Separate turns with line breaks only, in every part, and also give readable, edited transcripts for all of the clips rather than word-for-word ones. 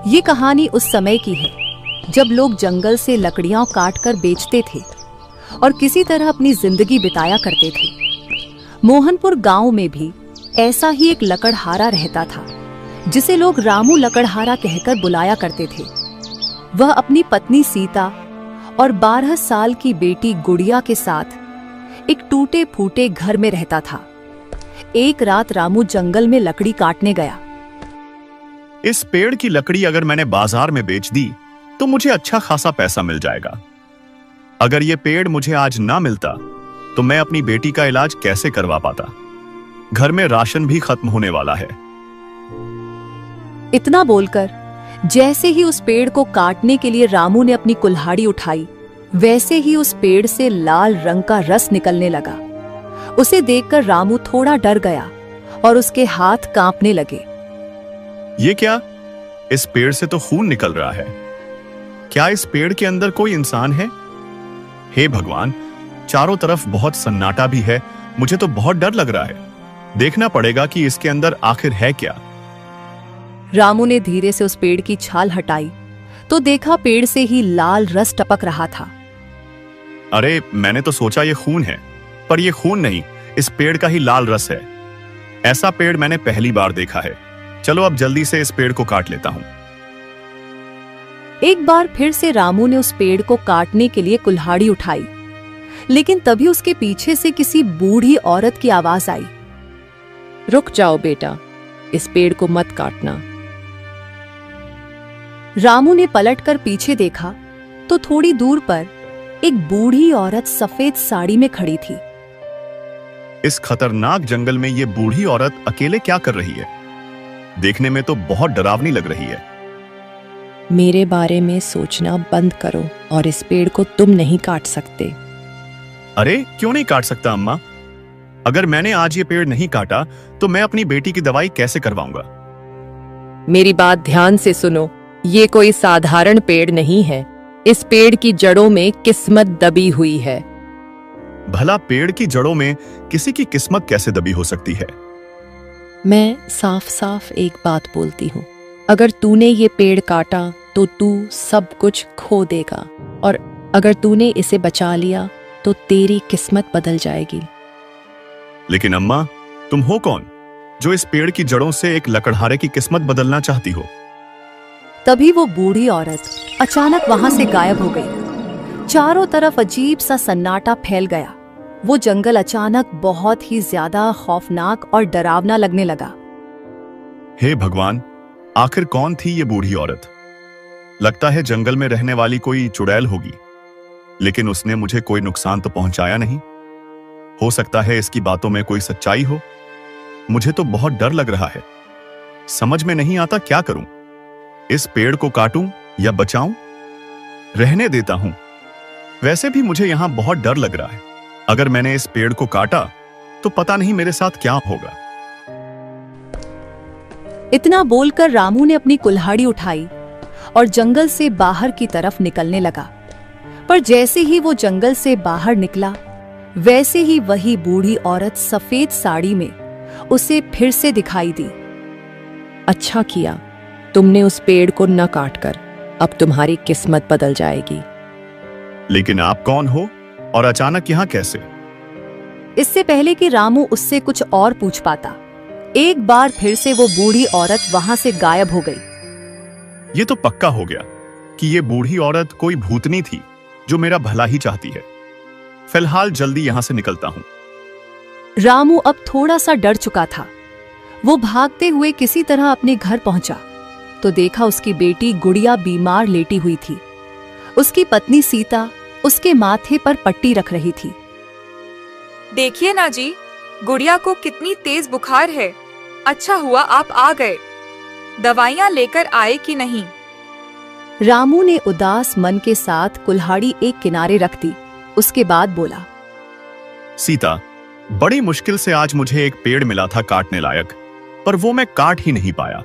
ये कहानी उस समय की है जब लोग जंगल से लकड़ियां काटकर बेचते थे और किसी तरह अपनी जिंदगी बिताया करते थे। मोहनपुर गांव में भी ऐसा ही एक लकड़हारा रहता था जिसे लोग रामू लकड़हारा कहकर बुलाया करते थे। वह अपनी पत्नी सीता और 12 साल की बेटी गुड़िया के साथ एक टूटे फूटे घर में रहता था। एक रात रामू जंगल में लकड़ी काटने गया।
इस पेड़ की लकड़ी अगर मैंने बाजार में बेच दी तो मुझे अच्छा खासा पैसा मिल जाएगा। अगर ये पेड़ मुझे आज ना मिलता तो मैं अपनी बेटी का इलाज कैसे करवा पाता। घर में राशन भी खत्म होने वाला है।
इतना बोलकर जैसे ही उस पेड़ को काटने के लिए रामू ने अपनी कुल्हाड़ी उठाई, वैसे ही उस पेड़ से लाल रंग का रस निकलने लगा। उसे देखकर रामू थोड़ा डर गया और उसके हाथ कांपने लगे।
ये क्या? इस पेड़ से तो खून निकल रहा है। क्या इस पेड़ के अंदर कोई इंसान है? हे भगवान, चारों तरफ बहुत सन्नाटा भी है। मुझे तो बहुत डर लग रहा है। देखना पड़ेगा कि इसके अंदर आखिर है क्या।
रामू ने धीरे से उस पेड़ की छाल हटाई तो देखा पेड़ से ही लाल रस टपक रहा था।
अरे, मैंने तो सोचा ये खून है, पर ये खून नहीं, इस पेड़ का ही लाल रस है। ऐसा पेड़ मैंने पहली बार देखा है। चलो अब जल्दी से इस पेड़ को काट लेता हूं।
एक बार फिर से रामू ने उस पेड़ को काटने के लिए कुल्हाड़ी उठाई, लेकिन तभी उसके पीछे से किसी बूढ़ी औरत की आवाज आई।
रुक जाओ बेटा, इस पेड़ को मत काटना।
रामू ने पलटकर पीछे देखा तो थोड़ी दूर पर एक बूढ़ी औरत सफेद साड़ी में खड़ी थी।
इस खतरनाक जंगल में ये बूढ़ी औरत अकेले क्या कर रही है? देखने में तो बहुत डरावनी लग रही है।
मेरे बारे में सोचना बंद करो और इस पेड़ को तुम नहीं काट सकते।
अरे, क्यों नहीं काट सकता अम्मा? अगर मैंने आज ये पेड़ नहीं काटा तो मैं अपनी बेटी की दवाई कैसे करवाऊंगा?
मेरी बात ध्यान से सुनो। ये कोई साधारण पेड़ नहीं है। इस पेड़ की जड़ों में किस्मत दबी हुई है।
भला पेड़ की जड़ों में किसी की किस्मत कैसे दबी हो सकती है?
मैं साफ साफ एक बात बोलती हूँ, अगर तूने ये पेड़ काटा तो तू सब कुछ खो देगा, और अगर तूने इसे बचा लिया तो तेरी किस्मत बदल जाएगी।
लेकिन अम्मा, तुम हो कौन जो इस पेड़ की जड़ों से एक लकड़हारे की किस्मत बदलना चाहती हो?
तभी वो बूढ़ी औरत अचानक वहां से गायब हो गई। चारों तरफ अजीब सा सन्नाटा फैल गया। वो जंगल अचानक बहुत ही ज्यादा खौफनाक और डरावना लगने लगा।
हे भगवान, आखिर कौन थी ये बूढ़ी औरत? लगता है जंगल में रहने वाली कोई चुड़ैल होगी, लेकिन उसने मुझे कोई नुकसान तो पहुंचाया नहीं। हो सकता है इसकी बातों में कोई सच्चाई हो। मुझे तो बहुत डर लग रहा है। समझ में नहीं आता क्या करूं। इस पेड़ को काटूं या बचाऊं? रहने देता हूं। वैसे भी मुझे यहां बहुत डर लग रहा है। अगर मैंने इस पेड़ को काटा तो पता नहीं मेरे साथ क्या होगा।
इतना बोलकर रामू ने अपनी कुल्हाड़ी उठाई और जंगल से बाहर की तरफ निकलने लगा। पर जैसे ही वो जंगल से बाहर निकला, वैसे ही वही बूढ़ी औरत सफेद साड़ी में उसे फिर से दिखाई दी।
अच्छा किया तुमने उस पेड़ को न काटकर। अब तुम्हारी किस्मत बदल जाएगी।
लेकिन आप कौन हो और अचानक यहां कैसे?
इससे पहले कि रामू उससे कुछ और पूछ पाता, एक बार फिर से वो बूढ़ी औरत वहां से गायब हो गई।
ये तो पक्का हो गया कि ये बूढ़ी औरत कोई भूतनी थी जो मेरा भला ही चाहती है। फिलहाल जल्दी यहां से निकलता हूं।
रामू अब थोड़ा सा डर चुका था। वो भागते हुए किसी तरह अपने घर पहुंचा तो देखा उसकी बेटी गुड़िया बीमार लेटी हुई थी। उसकी पत्नी सीता उसके माथे पर पट्टी रख रही थी।
देखिए ना जी, गुड़िया को कितनी तेज बुखार है। अच्छा हुआ आप आ गए। दवाइयां लेकर आए कि नहीं?
रामू ने उदास मन के साथ कुल्हाड़ी एक किनारे रख दी। उसके बाद बोला,
सीता, बड़ी मुश्किल से आज मुझे एक पेड़ मिला था काटने लायक, पर वो मैं काट ही नहीं पाया।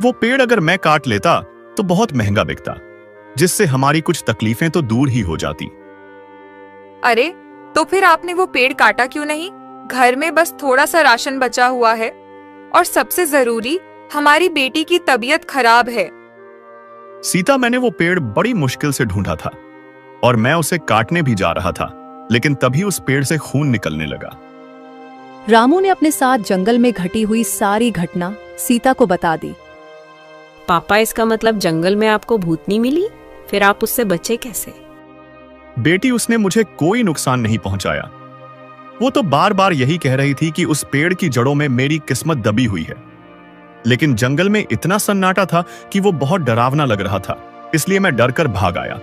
वो पेड़ अगर मैं काट लेता तो बहुत महंगा बिकता, जिससे हमारी कुछ तकलीफें तो दूर ही हो जाती।
अरे, तो फिर आपने वो पेड़ काटा क्यों नहीं? घर में बस थोड़ा सा राशन बचा हुआ है और सबसे जरूरी हमारी बेटी की तबीयत खराब है।
सीता, मैंने वो पेड़ बड़ी मुश्किल से ढूंढा था और मैं उसे काटने भी जा रहा था, लेकिन तभी उस पेड़ से खून निकलने लगा।
रामू ने अपने साथ जंगल में घटी हुई सारी घटना सीता को बता दी।
पापा, इसका मतलब जंगल में आपको भूतनी मिली, फिर आप उससे बचे कैसे?
बेटी, उसने मुझे कोई नुकसान नहीं पहुंचाया। वो तो बार बार यही कह रही थी कि उस पेड़ की जड़ों में मेरी किस्मत दबी हुई है। लेकिन जंगल में इतना सन्नाटा था कि वो बहुत डरावना लग रहा था, इसलिए मैं डरकर भाग आया।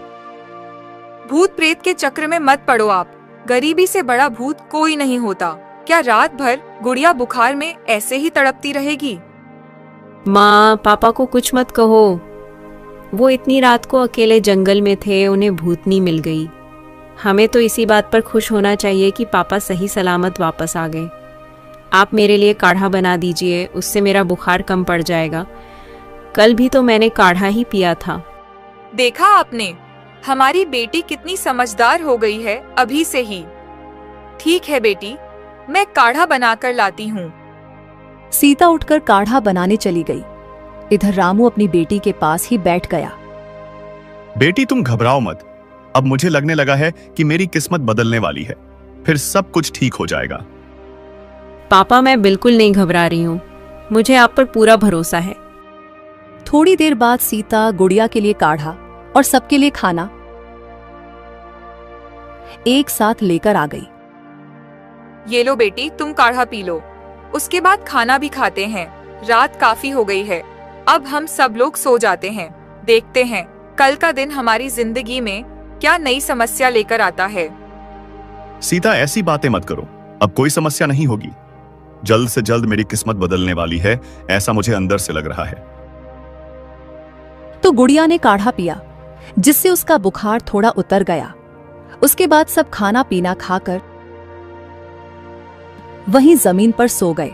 भूत प्रेत के चक्र में मत पड़ो आप। गरीबी से बड़ा भूत कोई नहीं होता। क्या रात भर गुड़िया बुखार में ऐसे ही तड़पती रहेगी?
माँ, पापा को कुछ मत कहो। वो इतनी रात को अकेले जंगल में थे, उन्हें भूतनी मिल गई। हमें तो इसी बात पर खुश होना चाहिए कि पापा सही सलामत वापस आ गए। आप मेरे लिए काढ़ा बना दीजिए, उससे मेरा बुखार कम पड़ जाएगा। कल भी तो मैंने काढ़ा ही पिया था।
देखा आपने, हमारी बेटी कितनी समझदार हो गई है अभी से ही। ठीक है बेटी, मैं काढ़ा बनाकर लाती हूँ।
सीता उठकर काढ़ा बनाने चली गई। इधर रामू अपनी बेटी के पास ही बैठ गया।
बेटी, तुम घबराओ मत। अब मुझे लगने लगा है कि मेरी किस्मत बदलने वाली है, फिर सब कुछ ठीक हो जाएगा।
पापा, मैं बिल्कुल नहीं घबरा रही हूँ। मुझे आप पर पूरा भरोसा है।
थोड़ी देर बाद सीता गुड़िया के लिए काढ़ा और सबके लिए खाना एक साथ लेकर आ गई।
ये लो बेटी, तुम काढ़ा पी लो, उसके बाद खाना भी खाते हैं। रात काफी हो गई है, अब हम सब लोग सो जाते हैं। देखते हैं कल का दिन हमारी जिंदगी में क्या नई समस्या लेकर आता है।
सीता, ऐसी बातें मत करो। अब कोई समस्या नहीं होगी। जल्द से जल्द मेरी किस्मत बदलने वाली है, ऐसा मुझे अंदर से लग रहा है।
तो गुड़िया ने काढ़ा पिया, जिससे उसका बुखार थोड़ा उतर गया। उसके बाद सब खाना पीना खाकर वहीं जमीन पर सो गए।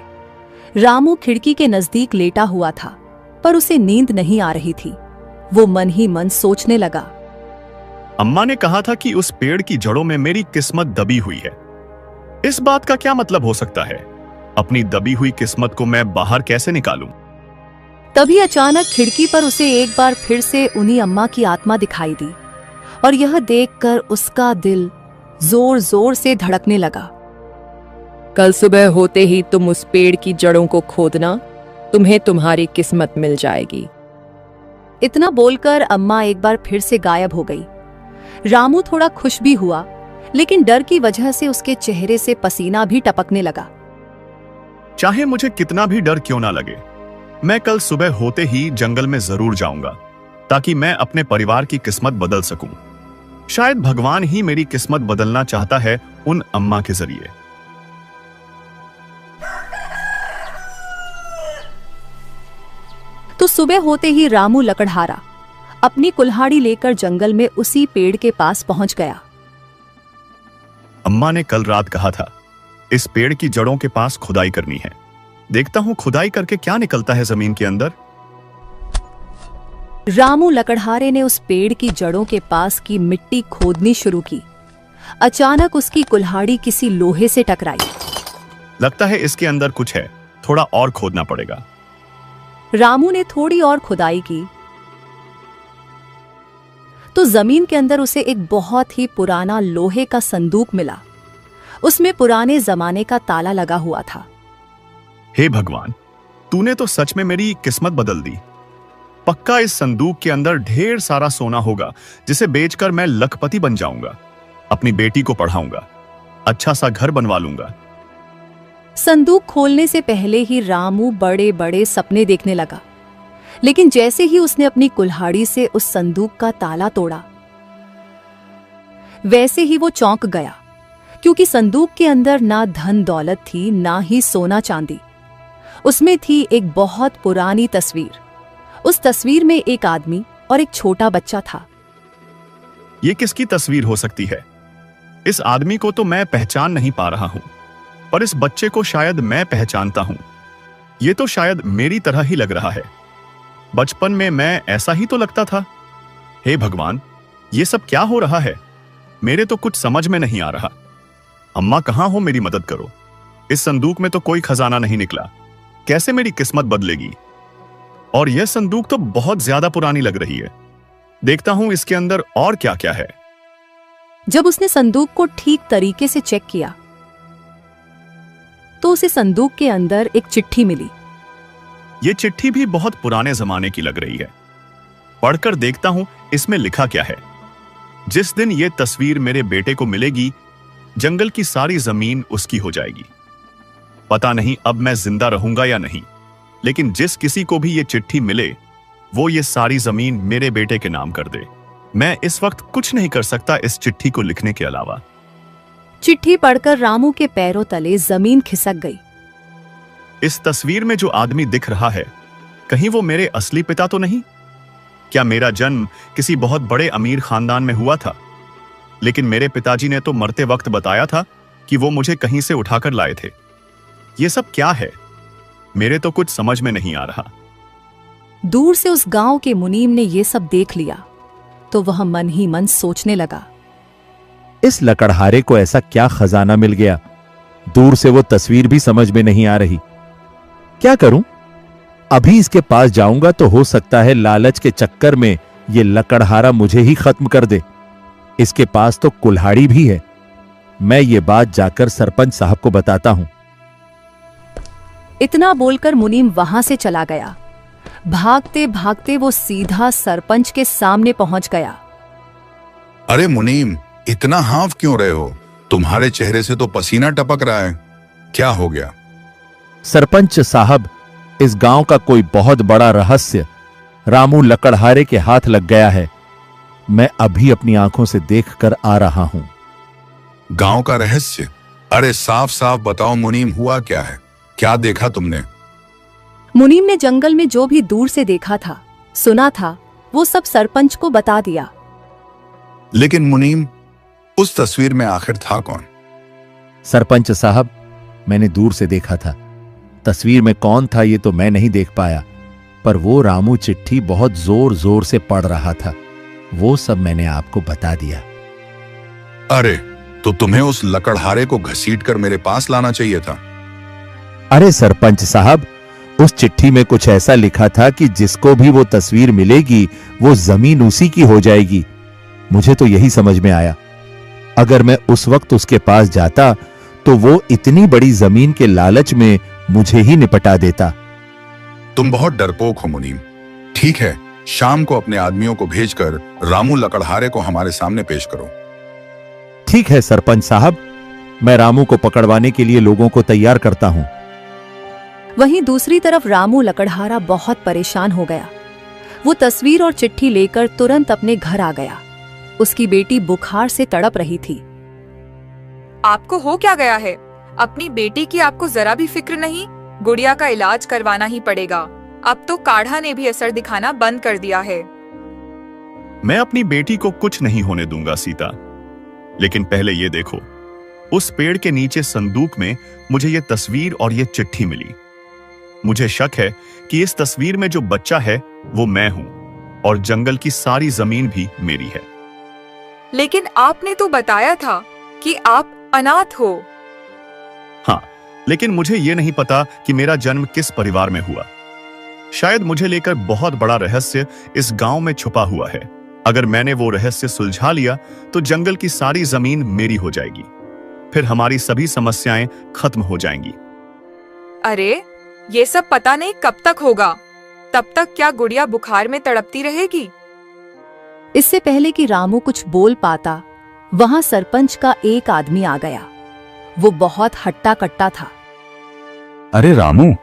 रामू खिड़की के नजदीक लेटा हुआ था, पर उसे नींद नहीं आ रही थी। वो मन ही मन सोचने लगा।
अम्मा ने कहा था कि उस पेड़ की जड़ों में मेरी किस्मत दबी हुई है। इस बात का क्या मतलब हो सकता है? अपनी दबी हुई किस्मत को मैं बाहर कैसे निकालूं?
तभी अचानक खिड़की पर उसे एक बार फिर से उन्हीं अम्मा की आत्मा दिखाई दी, और यह देखकर उसका दिल जोर जोर से धड़कने लगा।
कल सुबह होते ही तुम उस पेड़ की जड़ों को खोदना, तुम्हें तुम्हारी किस्मत मिल जाएगी।
इतना बोलकर अम्मा एक बार फिर से गायब हो गई। रामू थोड़ा खुश भी हुआ, लेकिन डर की वजह से उसके चेहरे से पसीना भी टपकने लगा।
चाहे मुझे कितना भी डर क्यों ना लगे, मैं कल सुबह होते ही जंगल में जरूर जाऊंगा, ताकि मैं अपने परिवार की किस्मत बदल सकूं। शायद भगवान ही मेरी किस्मत बदलना चाहता है उन अम्मा के जरिए।
तो सुबह होते ही रामू लकड़हारा अपनी कुल्हाड़ी लेकर जंगल में उसी पेड़ के पास पहुंच गया।
अम्मा ने कल रात कहा था, इस पेड़ की जड़ों के पास खुदाई करनी है। देखता हूं खुदाई करके क्या निकलता है जमीन के अंदर।
रामू लकड़हारे ने उस पेड़ की जड़ों के पास की मिट्टी खोदनी शुरू की। अचानक उसकी कुल्हाड़ी किसी लोहे से टकराई।
लगता है इसके अंदर कुछ है, थोड़ा और खोदना पड़ेगा।
रामू ने थोड़ी और खुदाई की तो जमीन के अंदर उसे एक बहुत ही पुराना लोहे का संदूक मिला। उसमें पुराने जमाने का ताला लगा हुआ था।
हे भगवान, तूने तो सच में मेरी किस्मत बदल दी। पक्का इस संदूक के अंदर ढेर सारा सोना होगा, जिसे बेचकर मैं लखपति बन जाऊंगा। अपनी बेटी को पढ़ाऊंगा, अच्छा सा घर बनवा लूंगा।
संदूक खोलने से पहले ही रामू बड़े बड़े सपने देखने लगा, लेकिन जैसे ही उसने अपनी कुल्हाड़ी से उस संदूक का ताला तोड़ा, वैसे ही वो चौंक गया, क्योंकि संदूक के अंदर ना धन दौलत थी, ना ही सोना चांदी। उसमें थी एक बहुत पुरानी तस्वीर। उस तस्वीर में एक आदमी और एक छोटा बच्चा था।
ये किसकी तस्वीर हो सकती है? इस आदमी को तो मैं पहचान नहीं पा रहा हूं, पर इस बच्चे को शायद मैं पहचानता हूं। ये तो शायद मेरी तरह ही लग रहा है। बचपन में मैं ऐसा ही तो लगता था। हे भगवान, ये सब क्या हो रहा है? मेरे तो कुछ समझ में नहीं आ रहा। अम्मा कहाँ हो, मेरी मदद करो। इस संदूक में तो कोई खजाना नहीं निकला, कैसे मेरी किस्मत बदलेगी? और यह संदूक तो बहुत ज्यादा पुरानी लग रही है। देखता हूं इसके अंदर और क्या क्या है।
जब उसने संदूक को ठीक तरीके से चेक किया तो उसे संदूक के अंदर एक चिट्ठी मिली।
यह चिट्ठी भी बहुत पुराने जमाने की लग रही है। पढ़कर देखता हूं इसमें लिखा क्या है। जिस दिन यह तस्वीर मेरे बेटे को मिलेगी, जंगल की सारी जमीन उसकी हो जाएगी। पता नहीं अब मैं जिंदा रहूंगा या नहीं, लेकिन जिस किसी को भी यह चिट्ठी मिले वो ये सारी जमीन मेरे बेटे के नाम कर दे। मैं इस वक्त कुछ नहीं कर सकता इस चिट्ठी को लिखने के अलावा।
चिट्ठी पढ़कर रामू के पैरों तले जमीन खिसक गई।
इस तस्वीर में जो आदमी दिख रहा है, कहीं वो मेरे असली पिता तो नहीं? क्या मेरा जन्म किसी बहुत बड़े अमीर खानदान में हुआ था? लेकिन मेरे पिताजी ने तो मरते वक्त बताया था कि वो मुझे कहीं से उठाकर लाए थे। ये सब क्या है? मेरे तो कुछ समझ में नहीं आ रहा।
दूर से उस गांव के मुनीम ने ये सब देख लिया तो वह मन ही मन सोचने लगा,
इस लकड़हारे को ऐसा क्या खजाना मिल गया? दूर से वो तस्वीर भी समझ में नहीं आ रही। क्या करूं? अभी इसके पास जाऊंगा तो हो सकता है लालच के चक्कर में ये लकड़हारा मुझे ही खत्म कर दे। इसके पास तो कुल्हाड़ी भी है। मैं ये बात जाकर सरपंच साहब को बताता हूं।
इतना बोलकर मुनीम वहां से चला गया। भागते भागते वो सीधा सरपंच के सामने पहुंच गया।
अरे मुनीम, इतना हाफ क्यों रहे हो? तुम्हारे चेहरे से तो पसीना टपक रहा है। क्या हो गया?
सरपंच साहब, इस गांव का कोई बहुत बड़ा रहस्य रामू लकड़हारे के हाथ लग गया है। मैं अभी अपनी आंखों से देखकर आ रहा हूं।
गांव का रहस्य? अरे साफ साफ बताओ मुनीम, हुआ क्या है? क्या देखा तुमने?
मुनीम ने जंगल में जो भी दूर से देखा था, सुना था, वो सब सरपंच को बता दिया।
लेकिन मुनीम, उस तस्वीर में आखिर था कौन?
सरपंच साहब, मैंने दूर से देखा था। तस्वीर में कौन था ये तो मैं नहीं देख पाया, पर वो रामू चिट्ठी बहुत जोर जोर से पढ़ रहा था। वो सब मैंने आपको बता दिया।
अरे, तो तुम्हें उस लकड़हारे को घसीटकर मेरे पास लाना चाहिए था।
अरे सरपंच साहब, उस चिट्ठी में कुछ ऐसा लिखा था कि जिसको भी वो तस्वीर मिलेगी वो जमीन उसी की हो जाएगी। मुझे तो यही समझ में आया। अगर मैं उस वक्त उसके पास जाता तो वो इतनी बड़ी जमीन के लालच में मुझे ही निपटा देता।
तुम बहुत डरपोक हो मुनीम। ठीक है, शाम को अपने आदमियों को भेजकर रामू लकड़हारे को हमारे सामने पेश करो।
ठीक है सरपंच साहब, मैं रामू को पकड़वाने के लिए लोगों को तैयार करता हूं।
वहीं दूसरी तरफ रामू लकड़हारा बहुत परेशान हो गया। वो तस्वीर और चिट्ठी लेकर तुरंत अपने घर आ गया। उसकी बेटी बुखार से तड़प रही थी।
आपको हो क्या गया है? अपनी बेटी की आपको जरा भी फिक्र नहीं? गुड़िया का इलाज करवाना ही पड़ेगा। अब तो काढ़ा ने भी असर दिखाना बंद कर दिया है।
मैं अपनी बेटी को कुछ नहीं होने दूंगा सीता, लेकिन पहले ये देखो, उस पेड़ के नीचे संदूक में मुझे ये तस्वीर और ये चिट्ठी मिली। मुझे शक है कि इस तस्वीर में जो बच्चा है वो मैं हूं और जंगल की सारी जमीन भी मेरी है।
लेकिन आपने तो बताया था कि आप अनाथ हो।
हाँ, लेकिन मुझे ये नहीं पता कि मेरा जन्म किस परिवार में हुआ। शायद मुझे लेकर बहुत बड़ा रहस्य इस गांव में छुपा हुआ है। अगर मैंने वो रहस्य सुलझा लिया तो जंगल की सारी जमीन मेरी हो जाएगी। फिर हमारी सभी समस्याएं खत्म हो जाएंगी।
अरे, ये सब पता नहीं कब तक होगा। तब तक क्या गुड़िया बुखार में तड़पती रहेगी?
इससे पहले कि रामू कुछ बोल पाता, वहां सरपंच का एक आदमी आ गया। वो बहुत हट्टा कट्टा था।
अरे रामू,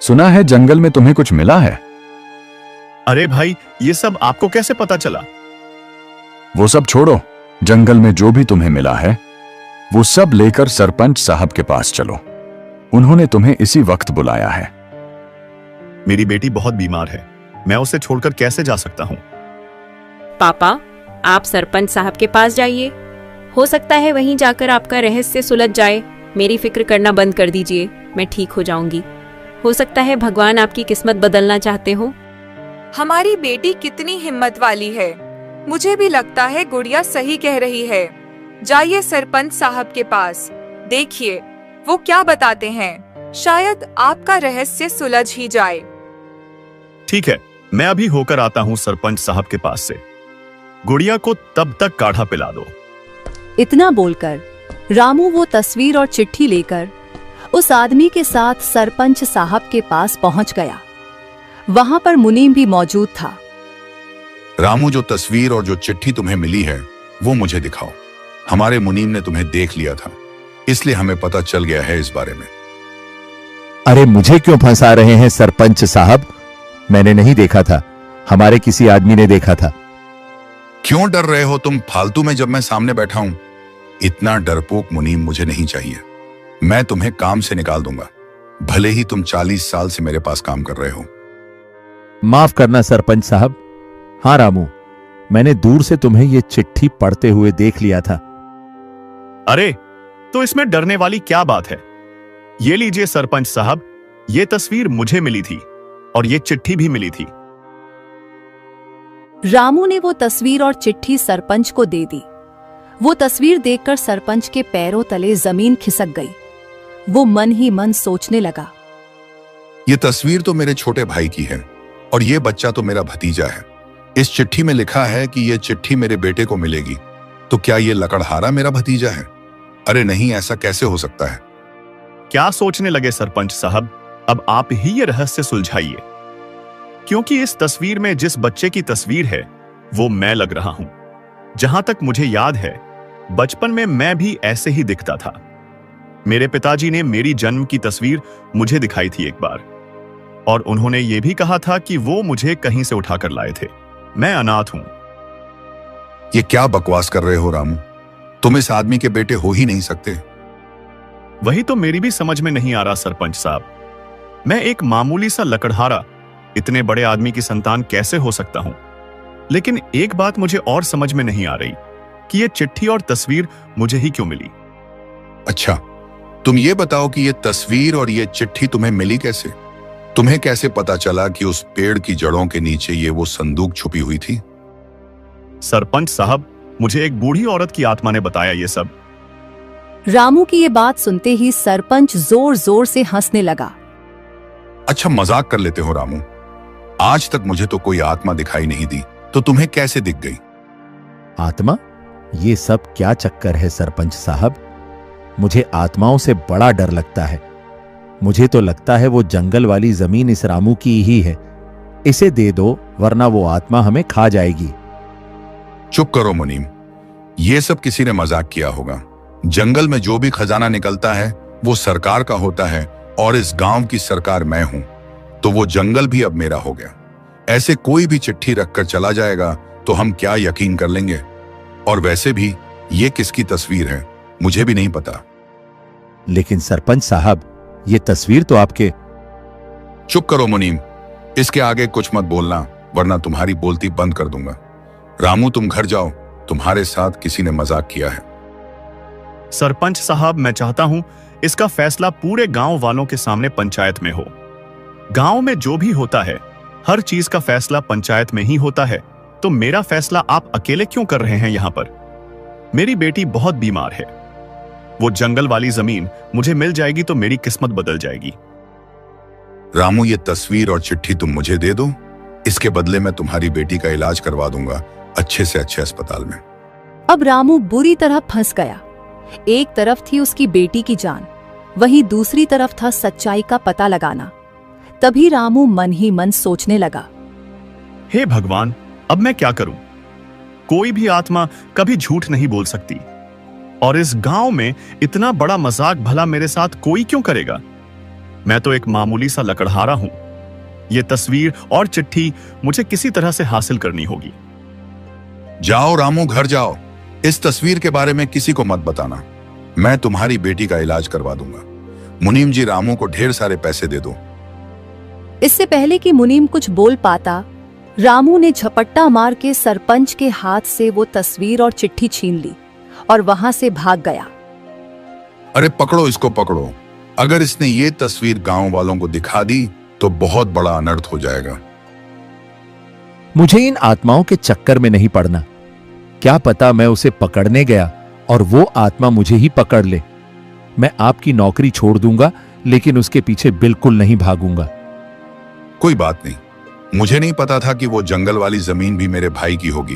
सुना है जंगल में तुम्हें कुछ मिला है?
अरे भाई, ये सब आपको कैसे पता चला?
वो सब छोड़ो, जंगल में जो भी तुम्हें मिला है वो सब लेकर सरपंच साहब के पास चलो। उन्होंने तुम्हें इसी वक्त बुलाया है।
मेरी बेटी बहुत बीमार है, मैं उसे छोड़कर कैसे जा सकता हूँ?
पापा, आप सरपंच साहब के पास जाइए। हो सकता है वहीं जाकर आपका रहस्य सुलझ जाए। मेरी फिक्र करना बंद कर दीजिए, मैं ठीक हो जाऊंगी। हो सकता है भगवान आपकी किस्मत बदलना चाहते हो।
हमारी बेटी कितनी हिम्मत वाली है। मुझे भी लगता है गुड़िया सही कह रही है। जाइए सरपंच साहब के पास, देखिए वो क्या बताते हैं, शायद आपका रहस्य सुलझ ही जाए।
ठीक है, मैं अभी होकर आता हूं सरपंच साहब के पास से। गुड़िया को तब तक काढ़ा पिला दो।
इतना बोलकर रामू वो तस्वीर और चिट्ठी लेकर उस आदमी के साथ सरपंच साहब के पास पहुंच गया। वहां पर मुनीम भी मौजूद था।
रामू, जो तस्वीर और जो चिट्ठी तुम्हें मिली है वो मुझे दिखाओ। हमारे मुनीम ने तुम्हें देख लिया था, इसलिए हमें पता चल गया है इस बारे में।
अरे मुझे क्यों फंसा रहे हैं सरपंच साहब? मैंने नहीं देखा था, हमारे किसी आदमी ने देखा था।
क्यों डर रहे हो तुम फालतू में जब मैं सामने बैठा हूं? इतना डरपोक मुनीम मुझे नहीं चाहिए। मैं तुम्हें काम से निकाल दूंगा, भले ही तुम 40 साल से मेरे पास काम कर रहे हो।
माफ करना सरपंच साहब। हाँ रामू, मैंने दूर से तुम्हें ये चिट्ठी पढ़ते हुए देख लिया था।
अरे तो इसमें डरने वाली क्या बात है? ये लीजिए सरपंच साहब, ये तस्वीर मुझे मिली थी और ये चिट्ठी भी मिली थी।
रामू ने वो तस्वीर और चिट्ठी सरपंच को दे दी। वो तस्वीर देखकर सरपंच के पैरों तले जमीन खिसक गई। वो मन ही मन सोचने लगा,
ये तस्वीर तो मेरे छोटे भाई की है और ये बच्चा तो मेरा भतीजा है। इस चिट्ठी में लिखा है कि ये चिट्ठी मेरे बेटे को मिलेगी, तो क्या ये लकड़हारा मेरा भतीजा है? अरे नहीं, ऐसा कैसे हो सकता है?
क्या सोचने लगे सरपंच साहब? अब आप ही ये रहस्य सुलझाइए, क्योंकि इस तस्वीर में जिस बच्चे की तस्वीर है वो मैं लग रहा हूं। जहां तक मुझे याद है, बचपन में मैं भी ऐसे ही दिखता था। मेरे पिताजी ने मेरी जन्म की तस्वीर मुझे दिखाई थी एक बार, और उन्होंने ये भी कहा था कि वो मुझे कहीं से उठाकर लाए थे। मैं अनाथ हूं।
ये क्या बकवास कर रहे हो रामू? तुम इस आदमी के बेटे हो ही नहीं सकते।
वही तो मेरी भी समझ में नहीं आ रहा सरपंच साहब। मैं एक मामूली सा लकड़हारा इतने बड़े आदमी की संतान कैसे हो सकता हूं? लेकिन एक बात मुझे और समझ में नहीं आ रही कि ये चिट्ठी और तस्वीर मुझे ही क्यों मिली।
अच्छा, तुम ये बताओ कि ये तस्वीर और ये चिट्ठी तुम्हें मिली कैसे? तुम्हें कैसे पता चला कि उस पेड़ की जड़ों के नीचे ये वो संदूक छुपी हुई थी?
सरपंच साहब, मुझे एक बूढ़ी औरत की आत्मा ने बताया ये सब।
रामू की ये बात सुनते ही सरपंच जोर जोर से हंसने लगा।
अच्छा, मजाक कर लेते हो रामू? आज तक मुझे तो कोई आत्मा दिखाई नहीं दी, तो तुम्हें कैसे दिख गई?
आत्मा? ये सब क्या चक्कर है सरपंच साहब? मुझे आत्माओं से बड़ा डर लगता है। मुझे तो लगता है वो जंगल वाली जमीन इस रामू की ही है। इसे दे दो, वरना वो आत्मा हमें खा जाएगी।
चुप करो मुनीम, ये सब किसी ने मजाक किया होगा। जंगल में जो भी खजाना निकलता है वो सरकार का होता है, और इस गांव की सरकार मैं हूं, तो वो जंगल भी अब मेरा हो गया। ऐसे कोई भी चिट्ठी रखकर चला जाएगा तो हम क्या यकीन कर लेंगे? और वैसे भी ये किसकी तस्वीर है मुझे भी नहीं पता।
लेकिन सरपंच साहब, ये तस्वीर तो आपके।
चुप करो मुनीम, इसके आगे कुछ मत बोलना, वरना तुम्हारी बोलती बंद कर दूंगा। रामू, तुम घर जाओ, तुम्हारे साथ किसी ने मजाक किया है।
सरपंच साहब, मैं चाहता हूं इसका फैसला पूरे गांव वालों के सामने पंचायत में हो। गांव में जो भी होता है, हर चीज का फैसला पंचायत में ही होता है, तो मेरा फैसला आप अकेले क्यों कर रहे हैं यहां पर? मेरी बेटी बहुत बीमार है। वो जंगल वाली जमीन मुझे मिल जाएगी तो मेरी किस्मत बदल जाएगी।
रामू, ये तस्वीर और चिट्ठी तुम मुझे दे दो, इसके बदले मैं तुम्हारी बेटी का इलाज करवा दूंगा अच्छे से अच्छे अस्पताल में।
अब रामू बुरी तरह फंस गया। एक तरफ थी उसकी बेटी की जान, वहीं दूसरी तरफ था सच्चाई का पता लगाना। तभी रामू मन ही मन सोचने लगा,
हे भगवान, अब मैं क्या करूं? कोई भी आत्मा कभी झूठ नहीं बोल सकती, और इस गांव में इतना बड़ा मजाक भला मेरे साथ कोई क्यों करेगा? मैं तो एक मामूली सा लकड़हारा हूं। ये तस्वीर और चिट्ठी मुझे किसी तरह से हासिल करनी होगी।
जाओ रामू, घर जाओ। इस तस्वीर के बारे में किसी को मत बताना। मैं तुम्हारी बेटी का इलाज करवा दूंगा। मुनीम जी, रामू को ढेर सारे पैसे दे दो।
इससे पहले कि मुनीम कुछ बोल पाता, रामू ने झपट्टा मार के सरपंच के हाथ से वो तस्वीर और चिट्ठी छीन ली और वहां से भाग गया।
अरे पकड़ो इसको, पकड़ो। अगर इसने ये तस्वीर गांव वालों को दिखा दी तो बहुत बड़ा अनर्थ हो जाएगा।
मुझे इन आत्माओं के चक्कर में नहीं पड़ना। क्या पता मैं उसे पकड़ने गया और वो आत्मा मुझे ही पकड़ ले। मैं आपकी नौकरी छोड़ दूंगा, लेकिन उसके पीछे बिल्कुल नहीं भागूंगा।
कोई बात नहीं, मुझे नहीं पता था कि वो जंगल वाली जमीन भी मेरे भाई की होगी,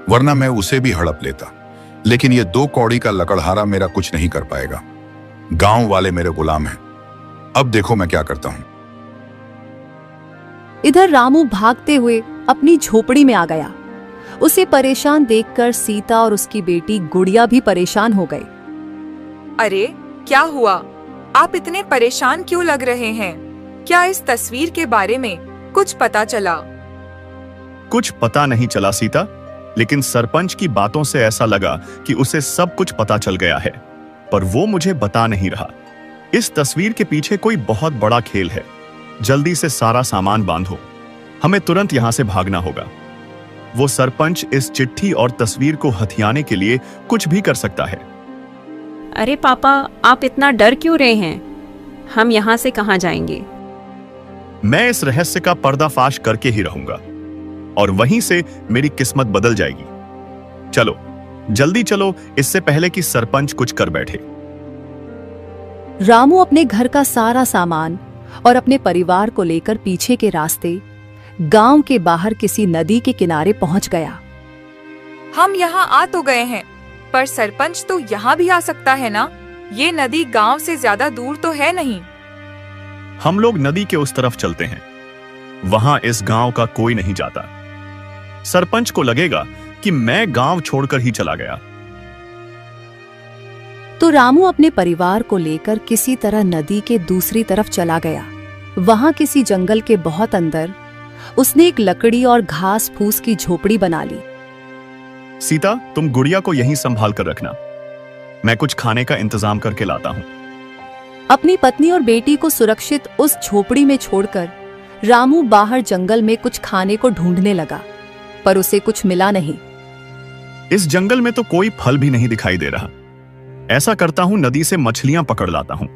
वरना मैं उसे भी हड़प लेता। लेकिन ये 2 कौड़ी का लकड़हारा मेरा कुछ नहीं कर पाएगा। गांव वाले मेरे गुलाम हैं। अब देखो मैं क्या करता हूं।
इधर रामू भागते हुए अपनी झोपड़ी में आ गया। उसे परेशान देखकर सीता और उसकी बेटी गुड़िया भी परेशान हो गए।
अरे क्या हुआ? आप इतने परेशान क्यों लग रहे हैं? क्या इस तस्वीर के बारे में कुछ पता चला?
कुछ पता नहीं चला सीता, लेकिन सरपंच की बातों से ऐसा लगा कि उसे सब कुछ पता चल गया है, पर वो मुझे बता नहीं रहा। इस तस्वीर के पीछे कोई बहुत बड़ा खेल है। जल्दी से सारा सामान बांधो, हमें तुरंत यहां से भागना होगा। वो सरपंच इस चिट्ठी और तस्वीर को हथियाने के लिए कुछ भी कर सकता है।
अरे पापा, आप इतना डर क्यों रहे हैं? हम यहाँ से कहाँ जाएंगे?
मैं इस रहस्य का पर्दाफाश करके ही रहूंगा और वहीं से मेरी किस्मत बदल जाएगी। चलो जल्दी चलो, इससे पहले कि सरपंच कुछ कर बैठे।
रामू अपने घर का सारा सामान और अपने परिवार को लेकर पीछे के रास्ते गांव के बाहर किसी नदी के किनारे पहुंच गया।
हम यहाँ आ तो गए हैं, पर सरपंच तो यहाँ भी आ सकता है ना? ये नदी गांव से ज्यादा दूर तो है नहीं।
हम लोग नदी के उस तरफ चलते हैं, वहां इस गांव का कोई नहीं जाता। सरपंच को लगेगा कि मैं गांव छोड़कर ही चला गया।
तो रामू अपने परिवार को लेकर किसी तरह नदी के दूसरी तरफ चला गया। वहां किसी जंगल के बहुत अंदर उसने एक लकड़ी और घास फूस की झोपड़ी बना ली।
सीता, तुम गुड़िया को यहीं संभाल कर रखना, मैं कुछ खाने का इंतजाम करके लाता हूं।
अपनी पत्नी और बेटी को सुरक्षित उस झोपड़ी में छोड़कर रामू बाहर जंगल में कुछ खाने को ढूंढने लगा, पर उसे कुछ मिला नहीं।
इस जंगल में तो कोई फल भी नहीं दिखाई दे रहा। ऐसा करता हूं, नदी से मछलियां पकड़ लाता हूं।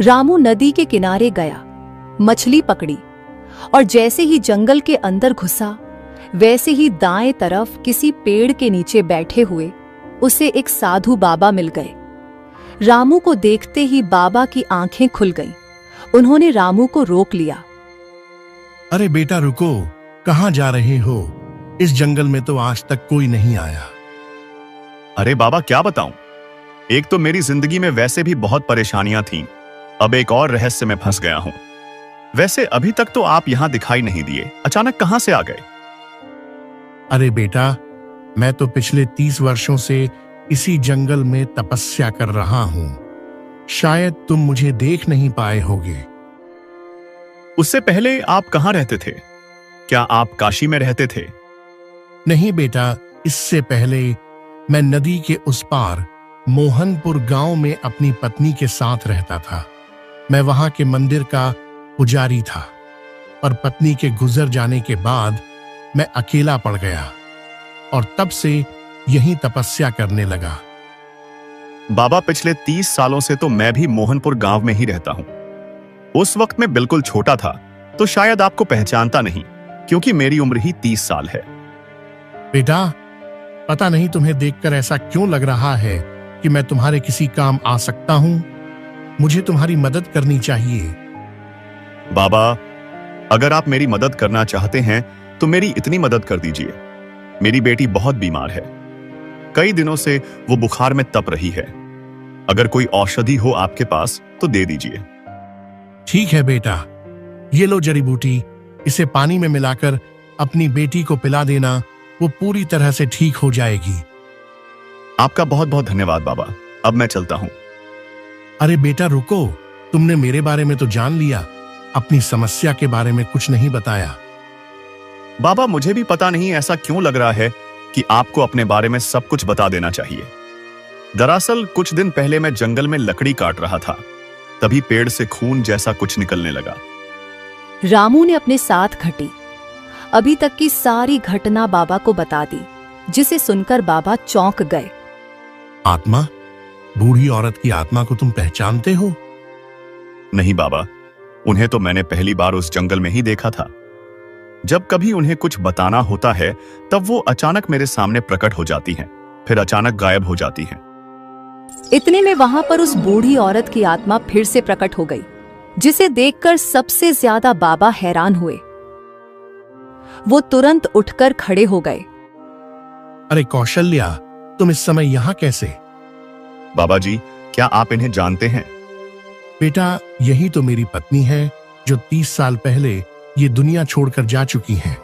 रामू नदी के किनारे गया, मछली पकड़ी और जैसे ही जंगल के अंदर घुसा, वैसे ही दाएं तरफ किसी पेड़ के नीचे बैठे हुए उसे एक साधु बाबा मिल गए। रामू को देखते ही बाबा की आंखें खुल गईं। उन्होंने रामू को रोक लिया।
अरे बेटा रुको, कहां जा रहे हो? इस जंगल में तो आज तक कोई नहीं आया।
अरे बाबा, क्या बताऊं, एक तो मेरी जिंदगी में वैसे भी बहुत परेशानियां थीं, अब एक और रहस्य में फंस गया हूं। वैसे अभी तक तो आप यहां दिखाई नहीं दिए, अचानक कहां से आ गए?
अरे बेटा, मैं तो पिछले 30 वर्षों से इसी जंगल में तपस्या कर रहा हूं। शायद तुम मुझे देख नहीं पाए होगे।
उससे पहले आप कहां रहते थे? क्या आप काशी में रहते थे?
नहीं बेटा, इससे पहले मैं नदी के उस पार मोहनपुर गांव में अपनी पत्नी के साथ रहता था। मैं वहां के मंदिर का पुजारी था, पर पत्नी के गुजर जाने के बाद मैं अकेला पड़ गया और तब से यहीं तपस्या करने लगा।
बाबा, पिछले 30 सालों से तो मैं भी मोहनपुर गांव में ही रहता हूं। उस वक्त मैं बिल्कुल छोटा था, तो शायद आपको पहचानता नहीं, क्योंकि मेरी उम्र ही 30 साल है।
बेटा, पता नहीं तुम्हें देखकर ऐसा क्यों लग रहा है कि मैं तुम्हारे किसी काम आ सकता हूं। मुझे तुम्हारी मदद करनी चाहिए।
बाबा, अगर आप मेरी मदद करना चाहते हैं तो मेरी इतनी मदद कर दीजिए। मेरी बेटी बहुत बीमार है, कई दिनों से वो बुखार में तप रही है। अगर कोई औषधि हो आपके पास तो दे दीजिए।
ठीक है बेटा, ये लो जड़ी बूटी, इसे पानी में मिलाकर अपनी बेटी को पिला देना, वो पूरी तरह से ठीक हो जाएगी।
आपका बहुत बहुत धन्यवाद बाबा, अब मैं चलता हूं।
अरे बेटा रुको, तुमने मेरे बारे में तो जान लिया, अपनी समस्या के बारे में कुछ नहीं बताया।
बाबा, मुझे भी पता नहीं ऐसा क्यों लग रहा है कि आपको अपने बारे में सब कुछ बता देना चाहिए। दरअसल कुछ दिन पहले मैं जंगल में लकड़ी काट रहा था, तभी पेड़ से खून जैसा कुछ निकलने लगा।
रामू ने अपने साथ घटी अभी तक की सारी घटना बाबा को बता दी, जिसे सुनकर बाबा चौंक गए।
आत्मा? बूढ़ी औरत की आत्मा को तुम पहचानते हो?
नहीं बाबा, उन्हें तो मैंने पहली बार उस जंगल में ही देखा था। जब कभी उन्हें कुछ बताना होता है तब वो अचानक मेरे सामने प्रकट हो जाती हैं, फिर अचानक गायब हो जाती हैं।
इतने में वहां पर उस बूढ़ी औरत की आत्मा फिर से प्रकट हो गई, जिसे देखकर सबसे ज्यादा बाबा हैरान हुए। वो तुरंत उठकर खड़े हो गए।
अरे कौशल्या, तुम इस समय यहां कैसे?
बाबा जी, क्या आप इन्हें जानते हैं?
बेटा, यही तो मेरी पत्नी है जो 30 साल पहले ये दुनिया छोड़कर जा चुकी हैं।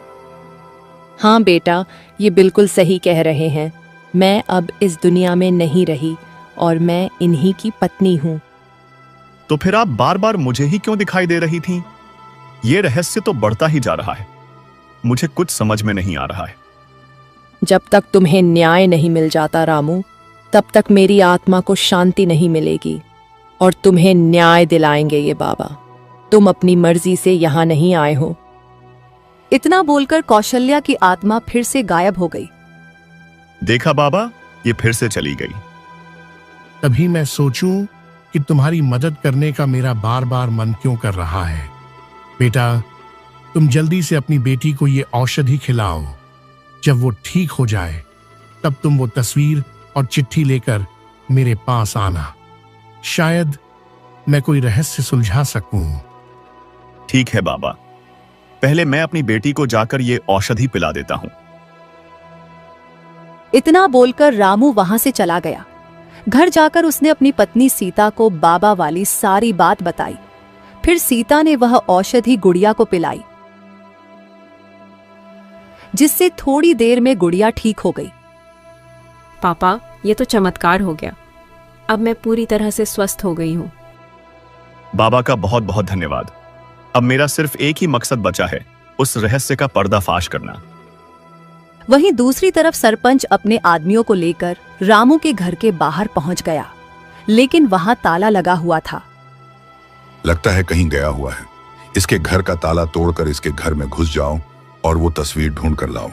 हाँ बेटा, ये बिल्कुल सही कह रहे हैं। मैं अब इस दुनिया में नहीं रही और मैं इन्हीं की पत्नी हूँ।
तो फिर आप बार बार मुझे ही क्यों दिखाई दे रही थीं? ये रहस्य तो बढ़ता ही जा रहा है। मुझे कुछ समझ में नहीं आ रहा है।
जब तक तुम्हें न्याय नहीं मिल जाता रामू, तब तक मेरी आत्मा को शांति नहीं मिलेगी और तुम्हें न्याय दिलाएंगे ये बाबा। तुम अपनी मर्जी से यहाँ नहीं आए हो।
इतना बोलकर कौशल्या की आत्मा फिर से गायब हो गई।
देखा बाबा, ये फिर से चली गई।
तभी मैं सोचूं कि तुम्हारी मदद करने का मेरा बार बार मन क्यों कर रहा है। बेटा, तुम जल्दी से अपनी बेटी को ये औषधि खिलाओ। जब वो ठीक हो जाए, तब तुम वो तस्वीर और चिट्ठी लेकर मेरे पास आना। शायद मैं कोई रहस्य सुलझा सकूं।
ठीक है बाबा, पहले मैं अपनी बेटी को जाकर ये औषधि पिला देता हूं।
इतना बोलकर रामू वहां से चला गया। घर जाकर उसने अपनी पत्नी सीता को बाबा वाली सारी बात बताई। फिर सीता ने वह औषधि गुड़िया को पिलाई, जिससे थोड़ी देर में गुड़िया ठीक हो गई।
पापा, ये तो चमत्कार हो गया। अब मैं पूरी तरह से स्वस्थ हो गई हूँ।
बाबा का बहुत बहुत धन्यवाद। अब मेरा सिर्फ एक ही मकसद बचा है, उस रहस्य का पर्दाफाश करना।
वहीं दूसरी तरफ सरपंच अपने आदमियों को लेकर रामू के घर के बाहर पहुंच गया, लेकिन वहां ताला लगा हुआ था।
लगता है कहीं गया हुआ है। इसके घर का ताला तोड़कर इसके घर में घुस जाओ और वो तस्वीर ढूंढ कर लाओ।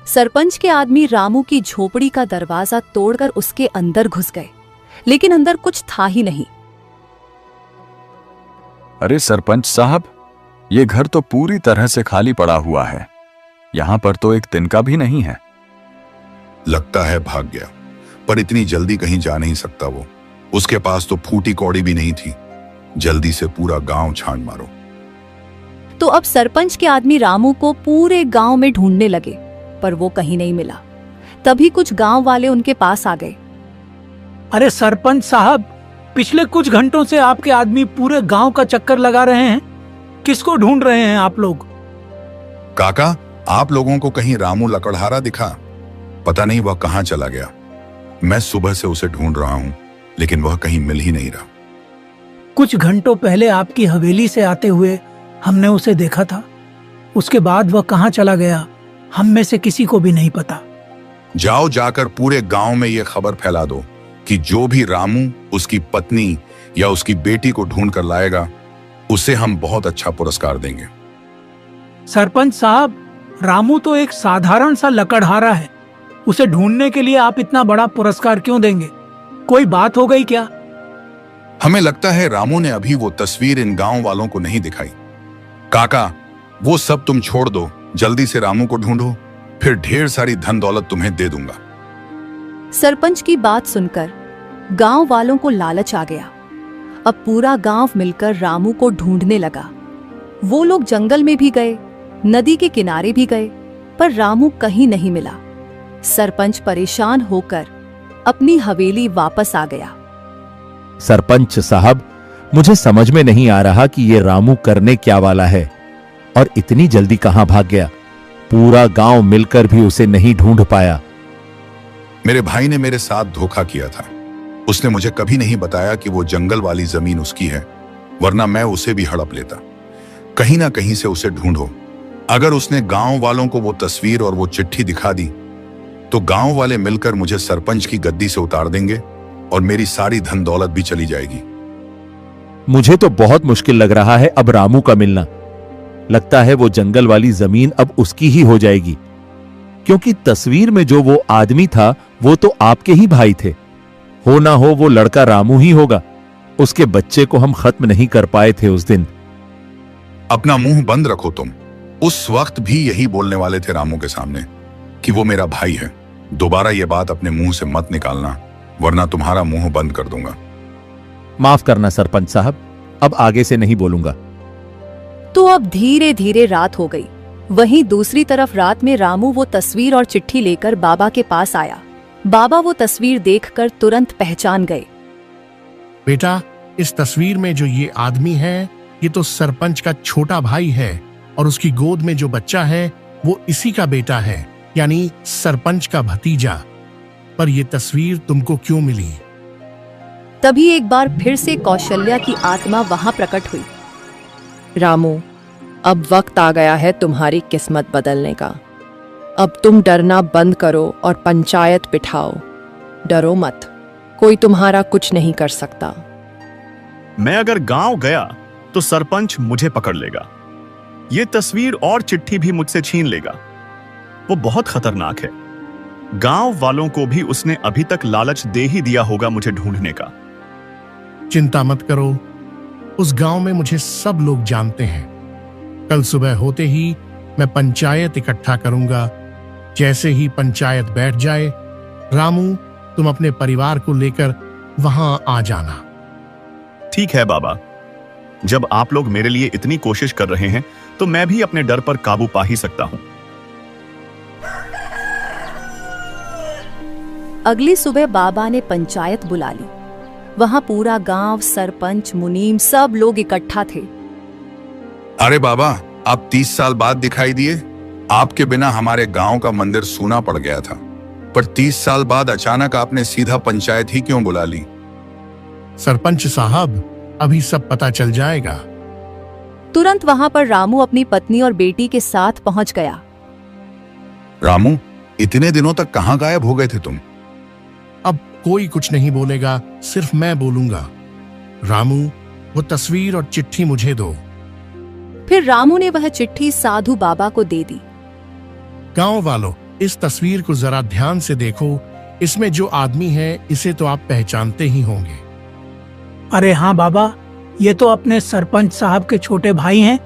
सरपंच के आदमी रामू की झोपड़ी का दरवाजा तोड़कर उसके अंदर घुस गए, लेकिन अंदर कुछ था ही नहीं।
अरे सरपंच साहब, ये घर तो पूरी तरह से खाली पड़ा हुआ है। यहां पर तो एक तिनका भी नहीं है।
लगता है भाग गया, पर इतनी जल्दी कहीं जा नहीं सकता वो। उसके पास तो फूटी कौड़ी भी नहीं थी। जल्दी से पूरा गांव छान मारो।
तो अब सरपंच के आदमी रामू को पूरे गांव में ढूंढने लगे, पर वो कहीं नहीं मिला। तभी कुछ गांव वाले उनके पास आ गए।
अरे सरपंच साहब, पिछले कुछ घंटों से आपके आदमी पूरे गांव का चक्कर लगा रहे हैं। किसको ढूंढ रहे हैं आप लोग?
काका, आप लोगों को कहीं रामू लकड़हारा दिखा? पता नहीं वह कहां चला गया। मैं सुबह से उसे ढूंढ रहा हूं, लेकिन वह कहीं मिल ही नहीं रहा।
कुछ घंटों पहले आपकी हवेली से आते हुए हमने उसे देखा था। उसके बाद वह कहां चला गया, हम में से किसी को भी नहीं पता।
जाओ, जाकर पूरे गांव में यह खबर फैला दो कि जो भी रामू, उसकी पत्नी या उसकी बेटी को ढूंढ कर लाएगा, उसे हम बहुत अच्छा पुरस्कार देंगे।
सरपंच साहब, रामू तो एक साधारण सा लकड़हारा है। उसे ढूंढने के लिए आप इतना बड़ा पुरस्कार क्यों देंगे? कोई बात हो गई क्या?
हमें लगता है रामू ने अभी वो तस्वीर इन गांव वालों को नहीं दिखाई। काका, वो सब तुम छोड़ दो। जल्दी से रामू को ढूंढो, फिर ढेर सारी धन दौलत तुम्हें दे दूंगा।
सरपंच की बात सुनकर गांव वालों को लालच आ गया। अब पूरा गांव मिलकर रामू को ढूंढने लगा। वो लोग जंगल में भी गए, नदी के किनारे भी गए, पर रामू कहीं नहीं मिला। सरपंच परेशान होकर अपनी हवेली वापस आ गया।
सरपंच साहब, मुझे समझ में नहीं आ रहा कि ये रामू करने क्या वाला है और इतनी जल्दी कहां भाग गया। पूरा गांव मिलकर भी उसे नहीं ढूंढ पाया।
मेरे भाई ने मेरे साथ धोखा किया था। उसने मुझे कभी नहीं बताया कि वो जंगल वाली जमीन उसकी है, वरना मैं उसे भी हड़प लेता। कहीं ना कहीं से उसे ढूंढो। अगर उसने गांव वालों को वो तस्वीर और वो चिट्ठी दिखा दी, तो गांव वाले मिलकर मुझे सरपंच की गद्दी से उतार देंगे और मेरी सारी धन दौलत भी चली जाएगी।
मुझे तो बहुत मुश्किल लग रहा है अब रामू का मिलना। लगता है वो जंगल वाली जमीन अब उसकी ही हो जाएगी, क्योंकि तस्वीर में जो वो आदमी था वो तो आपके ही भाई थे। हो ना हो वो लड़का रामू ही होगा। उसके बच्चे को हम खत्म नहीं कर पाए थे उस दिन।
अपना मुंह बंद रखो तुम। उस वक्त भी यही बोलने वाले थे रामू के सामने कि वो मेरा भाई है। दोबारा ये बात अपने मुंह से मत निकालना, वरना तुम्हारा मुंह बंद कर दूंगा।
माफ करना सरपंच साहब, अब आगे से नहीं बोलूंगा।
तो अब धीरे धीरे रात हो गई। वहीं दूसरी तरफ रात में रामू वो तस्वीर और चिट्ठी लेकर बाबा के पास आया। बाबा वो तस्वीर देखकर तुरंत पहचान गए।
बेटा, इस तस्वीर में जो ये आदमी है, ये तो सरपंच का छोटा भाई है और उसकी गोद में जो बच्चा है वो इसी का बेटा है, यानी सरपंच का भतीजा। पर ये तस्वीर तुमको क्यों मिली?
तभी एक बार फिर से कौशल्या की आत्मा वहां प्रकट हुई।
रामू, अब वक्त आ गया है तुम्हारी किस्मत बदलने का। अब तुम डरना बंद करो और पंचायत बिठाओ। डरो मत, कोई तुम्हारा कुछ नहीं कर सकता।
मैं अगर गांव गया तो सरपंच मुझे पकड़ लेगा। ये तस्वीर और चिट्ठी भी मुझसे छीन लेगा। वो बहुत खतरनाक है। गांव वालों को भी उसने अभी तक लालच दे ही दिया होगा मुझे ढूंढने का।
चिंता मत करो, उस गांव में मुझे सब लोग जानते हैं। कल सुबह होते ही मैं पंचायत इकट्ठा करूंगा। जैसे ही पंचायत बैठ जाए, रामू, तुम अपने परिवार को लेकर वहां आ जाना।
ठीक है बाबा, जब आप लोग मेरे लिए इतनी कोशिश कर रहे हैं तो मैं भी अपने डर पर काबू पा ही सकता हूं।
अगली सुबह बाबा ने पंचायत बुला ली। वहां पूरा गांव, सरपंच, मुनीम सब लोग इकट्ठा थे।
अरे बाबा, आप 30 साल बाद दिखाई दिए। आपके बिना हमारे गांव का मंदिर सूना पड़ गया था, पर 30 साल बाद अचानक आपने सीधा पंचायत ही क्यों बुला ली?
सरपंच साहब, अभी सब पता चल जाएगा।
तुरंत वहां पर रामू अपनी पत्नी और बेटी के साथ पहुंच गया।
रामू, इतने दिनों तक कहां गायब हो गए थे तुम?
अब कोई कुछ नहीं बोलेगा, सिर्फ मैं बोलूंगा। रामू, वो तस्वीर और चिट्ठी मुझे दो।
फिर रामू ने वह चिट्ठी साधु बाबा को दे दी।
गांव वालों, इस तस्वीर को जरा ध्यान से देखो। इसमें जो आदमी है, इसे तो आप पहचानते ही होंगे।
अरे हाँ बाबा, ये तो अपने सरपंच साहब के छोटे भाई हैं।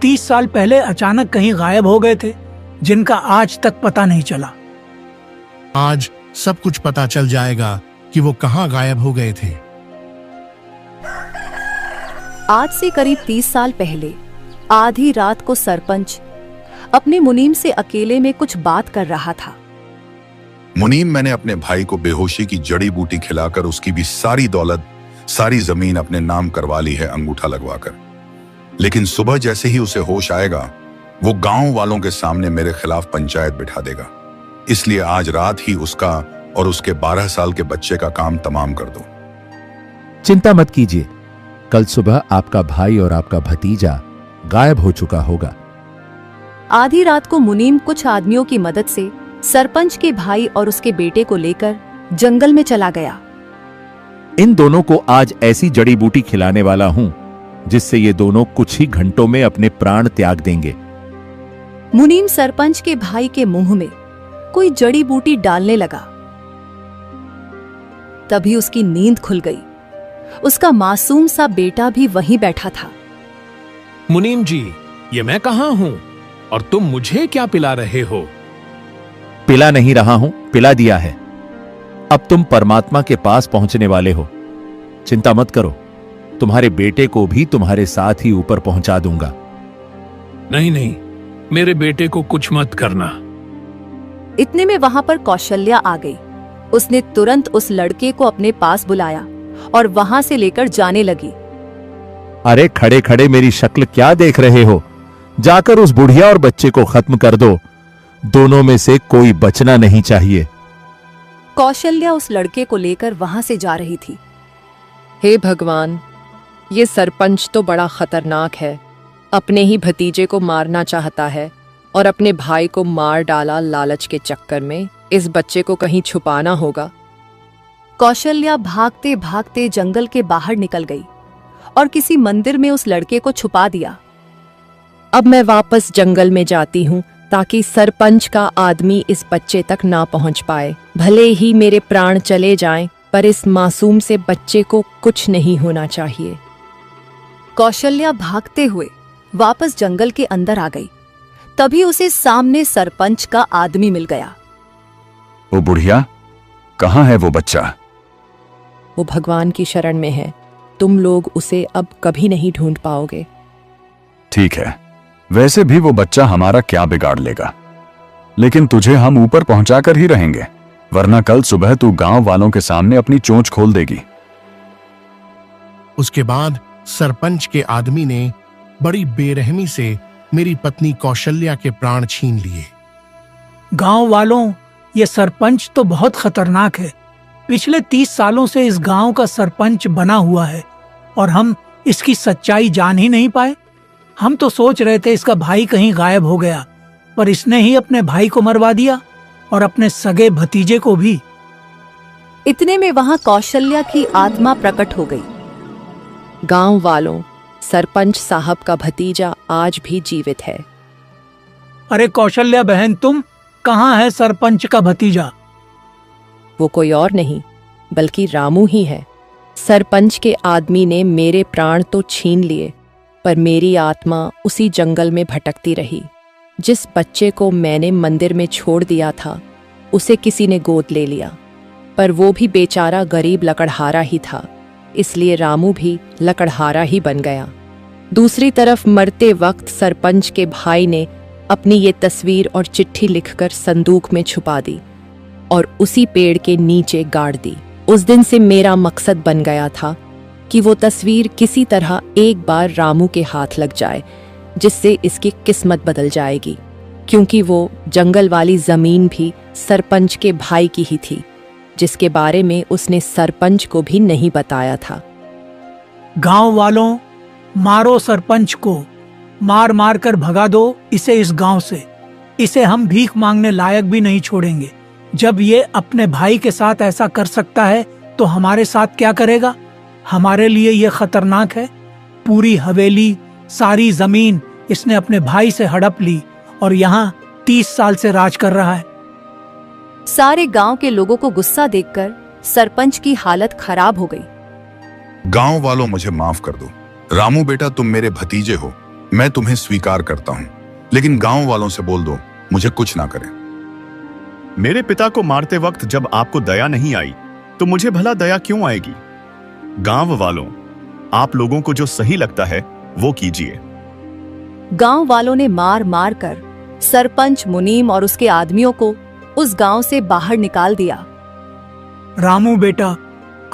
30 साल पहले अचानक कहीं गायब हो गए थे, जिनका आज तक पता नहीं चला।
आज सब कुछ पता चल जाएगा कि वो कहां गायब हो गए थे।
आज से करीब 30 साल पहले आधी रात को सरपंच अपने मुनीम से अकेले में कुछ बात कर रहा था।
मुनीम, मैंने अपने भाई को बेहोशी की जड़ी बूटी खिलाकर उसकी भी सारी दौलत, सारी जमीन अपने नाम करवा ली है, अंगूठा लगवाकर। लेकिन सुबह जैसे ही उसे होश आएगा, वो गांव वालों के सामने मेरे खिलाफ पंचायत बिठा देगा। इसलिए आज रात ही उसका और उसके 12 साल के बच्चे का काम तमाम कर दो।
चिंता मत कीजिए, कल सुबह आपका भाई और आपका भतीजा गायब हो चुका होगा।
आधी रात को मुनीम कुछ आदमियों की मदद से सरपंच के भाई और उसके बेटे को लेकर जंगल में चला गया।
इन दोनों को आज ऐसी जड़ी बूटी खिलाने वाला हूं जिससे ये दोनों कुछ ही घंटों में अपने प्राण त्याग देंगे।
मुनीम सरपंच के भाई के मुंह में कोई जड़ी बूटी डालने लगा। तभी उसकी नींद खुल गई। उसका मासूम सा बेटा भी वहीं बैठा था।
मुनीम जी, ये मैं कहां हूं और तुम मुझे क्या पिला रहे हो?
पिला नहीं रहा हूं, पिला दिया है। अब तुम परमात्मा के पास पहुंचने वाले हो। चिंता मत करो, तुम्हारे बेटे को भी तुम्हारे साथ ही ऊपर पहुंचा दूंगा।
नहीं नहीं, मेरे बेटे को कुछ मत करना।
इतने में वहां पर कौशल्या आ गई। उसने तुरंत उस लड़के को अपने पास बुलाया और वहां से लेकर जाने लगी।
अरे खड़े खड़े मेरी शक्ल क्या देख रहे हो? जाकर उस बुढ़िया और बच्चे को खत्म कर दो। दोनों में से कोई बचना नहीं चाहिए।
कौशल्या उस लड़के को लेकर वहां से जा रही थी।
हे भगवान, ये सरपंच तो बड़ा खतरनाक है। अपने ही भतीजे को मारना चाहता है और अपने भाई को मार डाला लालच के चक्कर में। इस बच्चे को कहीं छुपाना होगा।
कौशल्या भागते भागते जंगल के बाहर निकल गई और किसी मंदिर में उस लड़के को छुपा दिया।
अब मैं वापस जंगल में जाती हूँ ताकि सरपंच का आदमी इस बच्चे तक ना पहुँच पाए। भले ही मेरे प्राण चले जाएं, पर इस मासूम से बच्चे को कुछ नहीं होना चाहिए।
कौशल्या भागते हुए वापस जंगल के अंदर आ गई। तभी उसे सामने सरपंच का आदमी मिल गया।
ओ बुढ़िया, कहाँ है वो बच्चा?
वो भगवान की शरण में है। तुम लोग उसे अब कभी नहीं ढूंढ पाओगे।
ठीक है, वैसे भी वो बच्चा हमारा क्या बिगाड़ लेगा, लेकिन तुझे हम ऊपर पहुंचाकर ही रहेंगे, वरना कल सुबह तू गांव वालों के सामने अपनी चोंच खोल देगी।
उसके बाद सरपंच के आदमी ने बड़ी बेरहमी से मेरी पत्नी कौशल्या के प्राण छीन लिए।
गांव वालों, ये सरपंच तो बहुत खतरनाक है। पिछले 30 सालों से इस गांव का सरपंच बना हुआ है और हम इसकी सच्चाई जान ही नहीं पाए। हम तो सोच रहे थे इसका भाई कहीं गायब हो गया, पर इसने ही अपने भाई को मरवा दिया और अपने सगे भतीजे को भी।
इतने में वहां कौशल्या की आत्मा प्रकट हो गई।
गांव वालों, सरपंच साहब का भतीजा आज भी जीवित है।
अरे कौशल्या बहन, तुम कहाँ है सरपंच का भतीजा?
वो कोई और नहीं बल्कि रामू ही है। सरपंच के आदमी ने मेरे प्राण तो छीन लिए, पर मेरी आत्मा उसी जंगल में भटकती रही। जिस बच्चे को मैंने मंदिर में छोड़ दिया था, उसे किसी ने गोद ले लिया, पर वो भी बेचारा गरीब लकड़हारा ही था, इसलिए रामू भी लकड़हारा ही बन गया। दूसरी तरफ मरते वक्त सरपंच के भाई ने अपनी ये तस्वीर और चिट्ठी लिखकर संदूक में छुपा दी और उसी पेड़ के नीचे गाड़ दी। उस दिन से मेरा मकसद बन गया था कि वो तस्वीर किसी तरह एक बार रामू के हाथ लग जाए, जिससे इसकी किस्मत बदल जाएगी, क्योंकि वो जंगल वाली जमीन भी सरपंच के भाई की ही थी, जिसके बारे में उसने सरपंच को भी नहीं बताया था।
गांव वालों, मारो सरपंच को, मार मार कर भगा दो इसे इस गांव से। इसे हम भीख मांगने लायक भी नहीं छोड़ेंगे। जब ये अपने भाई के साथ ऐसा कर सकता है तो हमारे साथ क्या करेगा? हमारे लिए ये खतरनाक है। पूरी हवेली, सारी जमीन इसने अपने भाई से हड़प ली और यहाँ 30 साल से राज कर रहा है।
सारे गांव के लोगों को गुस्सा देखकर सरपंच की हालत खराब हो गई।
गांव वालों, मुझे माफ कर दो। रामू बेटा, तुम मेरे भतीजे हो, मैं तुम्हें स्वीकार करता हूं, लेकिन गांव वालों से बोल दो मुझे कुछ ना करें।
मेरे पिता को मारते वक्त जब आपको दया नहीं आई, तो मुझे भला दया क्यों आएगी? गांव वालों, आप लोगों को जो सही लगता है वो कीजिए।
गांव वालों ने मार मार कर सरपंच मुनीम और उसके आदमियों को उस गांव से बाहर निकाल दिया।
रामू बेटा,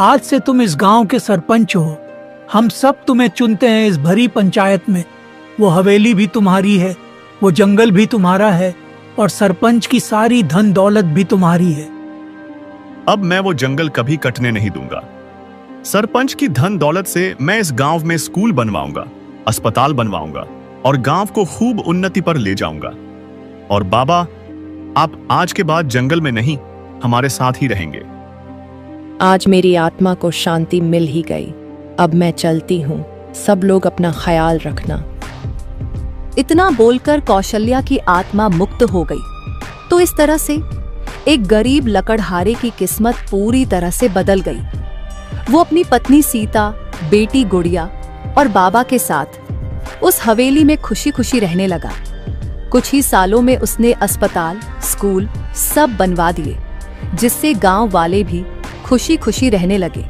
आज से तुम इस गांव के सरपंच हो। हम सब तुम्हें चुनते हैं इस भरी पंचायत में। वो हवेली भी तुम्हारी है, वो जंगल भी तुम्हारा है और सरपंच की सारी धन दौलत भी तुम्हारी है।
अब मैं वो जंगल कभी कटने नहीं दूंगा। सरपंच की धन दौलत से मैं इस गांव में स्कूल बनवाऊंगा, अस्पताल बनवाऊंगा और गांव को खूब उन्नति पर ले जाऊंगा। और बाबा, आप आज के बाद जंगल में नहीं, हमारे साथ ही रहेंगे।
आज मेरी आत्मा को शांति मिल ही गई। अब मैं चलती हूँ। सब लोग अपना ख्याल रखना।
इतना बोलकर कौशल्या की आत्मा मुक्त हो गई। तो इस तरह से एक गरीब लकड़हारे की किस्मत पूरी तरह से बदल गई। वो अपनी पत्नी सीता, बेटी गुड़िया और बाबा के साथ उस हवेली में खुशी खुशी रहने लगा। कुछ ही सालों में उसने अस्पताल, स्कूल सब बनवा दिए, जिससे गांव वाले भी खुशी खुशी रहने लगे।